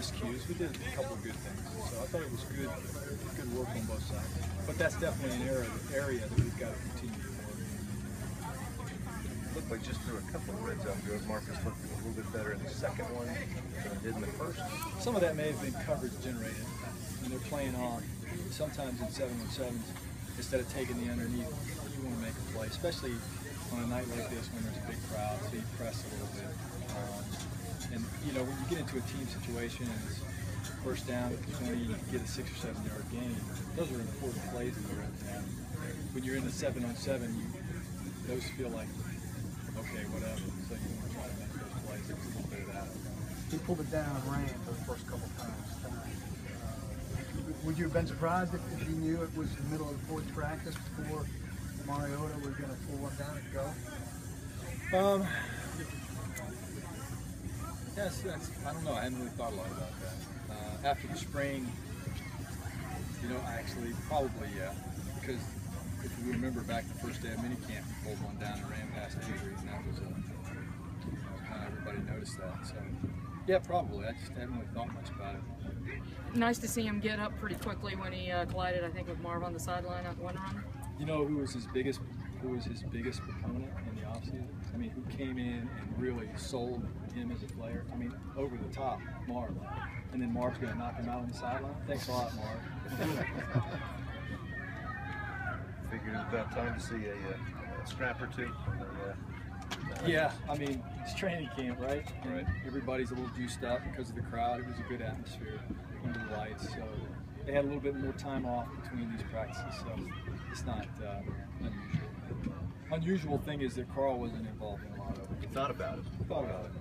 miscues. We did a couple of good things, so I thought it was good work on both sides. But that's definitely an area that we've got to continue to work. Looked like just through a couple of red zone goes, Marcus looked a little bit better in the second one than he did in the first. Some of that may have been coverage generated, and they're playing on. Sometimes in 7-on-7s, instead of taking the underneath, you want to make a play, especially on a night like this when there's a big crowd, so you press a little bit. And you know, when you get into a team situation and it's first down at 20, you get a 6 or 7 yard gain. Those are important plays in the red zone. When you're in the 7-on-7, those feel like, okay, whatever. So you want to try to make those plays. There's a little bit of that. He pulled it down and ran for the first couple times tonight. Would you have been surprised if you knew it was the middle of the fourth practice before Mariota was going to pull one down and go? Yes, I don't know. I hadn't really thought a lot about that. After the sprain, you know, actually, probably, yeah. Because if you remember back the first day of minicamp, he pulled one down and ran past Avery, and that was kind of everybody noticed that. So, yeah, probably. I just hadn't really thought much about it. Nice to see him get up pretty quickly when he collided, I think, with Marv on the sideline on one run. You know who was his biggest proponent in the offseason? I mean, who came in and really sold him as a player? I mean, over the top, Marv. And then Marv's going to knock him out on the sideline? Thanks a lot, Marv. Figured it was about time to see a scrap or two. Yeah, I mean, it's training camp, right? And right. Everybody's a little juiced up because of the crowd. It was a good atmosphere under the lights. So they had a little bit more time off between these practices. So it's not unusual. Unusual thing is that Carl wasn't involved in a lot of it. You thought about it. Thought about it.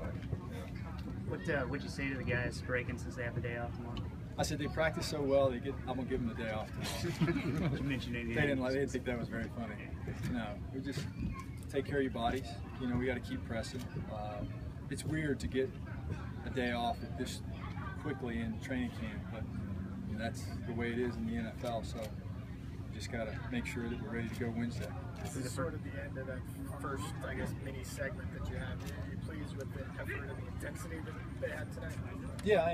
What'd you say to the guys breaking since they have the day off tomorrow? I said they practice so well. I'm gonna give them the day off tomorrow. You mentioned They didn't think that was very funny. No, we just take care of your bodies. You know, we got to keep pressing. It's weird to get a day off this quickly in training camp, but you know, that's the way it is in the NFL. So we just got to make sure that we're ready to go Wednesday. This is sort of the end of that first, I guess, mini segment that you had. Are you pleased with the effort and the intensity that they had tonight? Yeah, I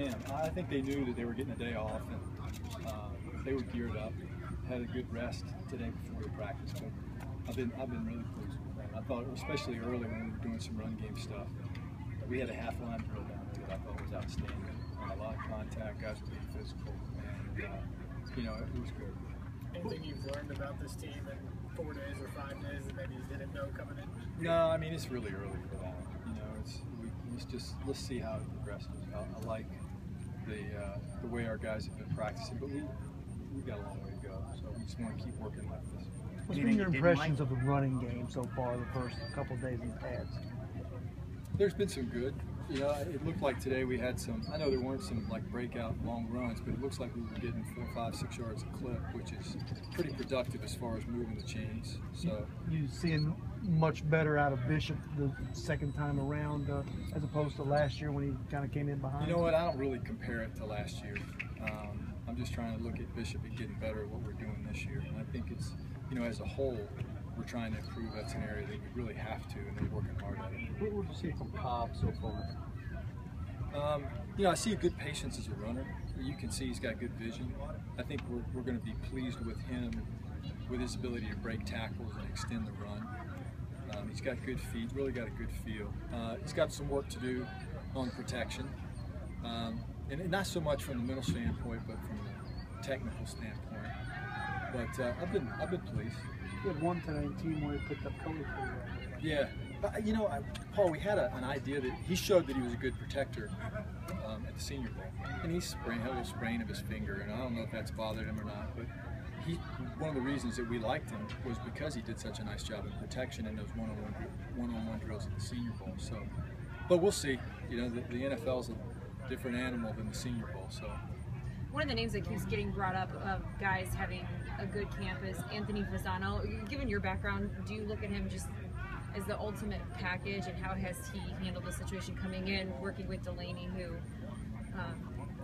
am. I think they knew that they were getting a day off, and they were geared up. Had a good rest today before the practice, but I've been really pleased with them. I thought, especially early when we were doing some run game stuff, we had a half line drill down there that I thought was outstanding. A lot of contact, guys were being physical, and you know, it was good. Anything you've learned about this team in 4 days or 5 days that maybe you didn't know coming in? No, I mean, it's really early for that. You know, let's see how it progresses. I like the way our guys have been practicing, but we got a long way to go. So we just want to keep working like this. What's been your impressions of the running game so far the first couple of days in the pads? There's been some good. You know, it looked like today we had some, I know there weren't some like breakout long runs, but it looks like we were getting 4, 5, 6 yards a clip, which is pretty productive as far as moving the chains. So you seeing much better out of Bishop the second time around as opposed to last year when he kind of came in behind? You know what, I don't really compare it to last year. I'm just trying to look at Bishop and getting better at what we're doing this year. And I think it's, you know, as a whole, we're trying to improve. That's an area that we really have to, and they're working hard at it. What would you see from Cobb so far? You know, I see a good patience as a runner. You can see he's got good vision. I think we're going to be pleased with him, with his ability to break tackles and extend the run. He's got good feet, really got a good feel. He's got some work to do on protection, and not so much from the mental standpoint, but from the technical standpoint. But I've been pleased. You had one tonight team where he picked up Cody for you. Yeah, but you know, Paul, we had an idea that he showed that he was a good protector at the Senior Bowl, and he had a little sprain of his finger, and I don't know if that's bothered him or not, but one of the reasons that we liked him was because he did such a nice job of protection in those one-on-one drills at the Senior Bowl. So, but we'll see. You know, the NFL's a different animal than the Senior Bowl. So, one of the names that keeps getting brought up of guys having a good camp is Anthony Fasano. Given your background, do you look at him just as the ultimate package, and how has he handled the situation coming in, working with Delaney, who,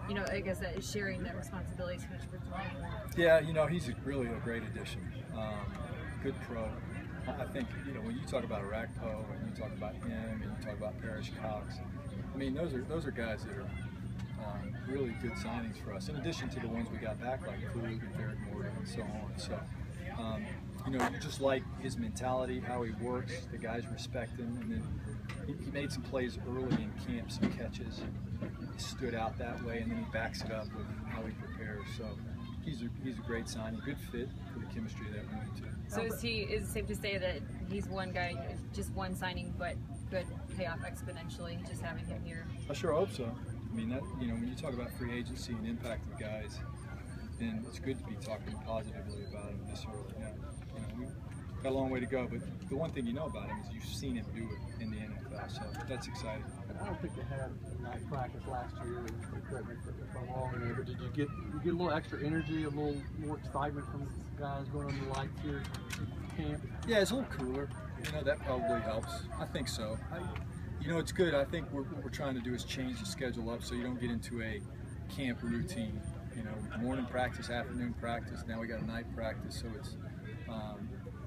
you know, I guess that is sharing that responsibility so much for Delaney? Yeah, you know, he's really a great addition. Good pro. I think, you know, when you talk about Arakpo and you talk about him and you talk about Parrish Cox, I mean, those are guys that are really good signings for us, in addition to the ones we got back, like Krug and Derek Morgan and so on. So, you know, you just like his mentality, how he works, the guys respect him, and then he made some plays early in camp, some catches, he stood out that way, and then he backs it up with how he prepares. So he's a great signing, good fit for the chemistry of that room too. So is it safe to say that he's one guy, just one signing, but could pay off exponentially, just having him here? I sure hope so. I mean, that, you know, when you talk about free agency and impact of guys, then it's good to be talking positively about him this early. Now, you know, we've got a long way to go, but the one thing you know about him is you've seen him do it in the NFL, so that's exciting. I don't think they had night practice last year. Correct me if I'm wrong there, but did you get a little extra energy, a little more excitement from guys going on the lights here at camp? Yeah, it's a little cooler. You know, that probably helps. I think so. You know, it's good. I think what we're trying to do is change the schedule up so you don't get into a camp routine. You know, morning practice, afternoon practice. Now we got a night practice, so it's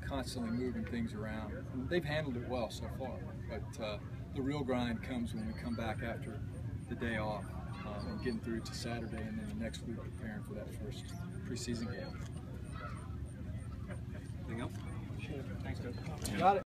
constantly moving things around. And they've handled it well so far, but the real grind comes when we come back after the day off and getting through to Saturday, and then the next week preparing for that first preseason game. Anything else? Sure. Thanks, Coach. Got it.